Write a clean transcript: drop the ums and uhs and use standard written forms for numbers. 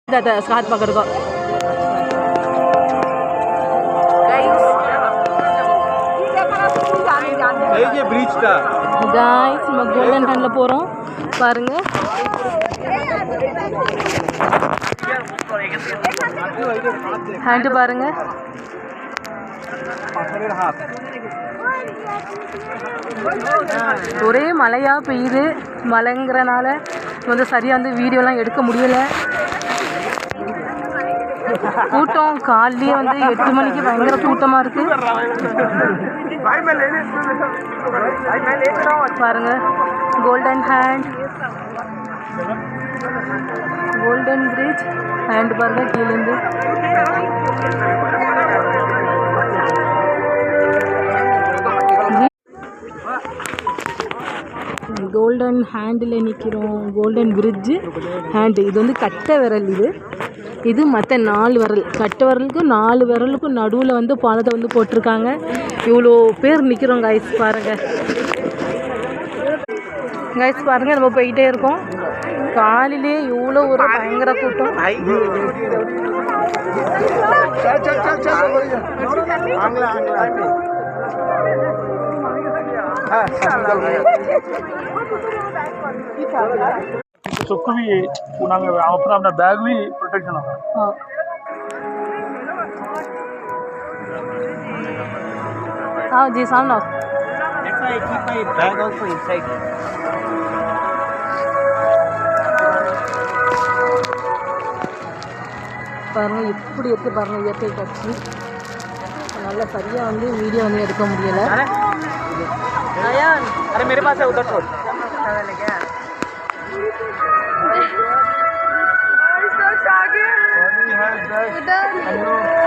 हाथ पकड़ को गाइस गोल्डन हैंडल போறோம் பாருங்க ஹேண்ட் பாருங்க ஒரே மழையா பெய்யுது மழைங்கறனால வந்து சரியா வந்து வீடியோலாம் எடுக்க முடியல கூட்டம் காலையிலே வந்து 8 மணிக்கு பயங்கர கூட்டமா இருக்கு பாருங்க golden hand golden bridge hand பாருங்க கீழ இருந்து கோல்டன் ஹேண்டில் நிற்கிறோம் கோல்டன் பிரிட்ஜு ஹேண்டு இது வந்து கட்டை விரல் இது மற்ற 4 விரல் கட்டை விரலுக்கு 4 விரலுக்கும் நடுவில் வந்து பாலத்தை வந்து போட்டிருக்காங்க இவ்வளோ பேர் நிற்கிறோம் கைஸ் பாருங்கள் நம்ம போயிட்டே இருக்கோம் காலையிலே இவ்வளோ ஒரு பயங்கர கூட்டம் सबको भी अपना अपना बैग भी प्रोटेक्शन होगा हाँ जी सामने बैग also inside பாருங்க எப்படி இருக்கு பாருங்க இயற்கை காட்சி நல்ல சரியா வந்து வீடியோ வந்து எடுக்க முடியல अरे मेरे पास है उधर छोड़ उधर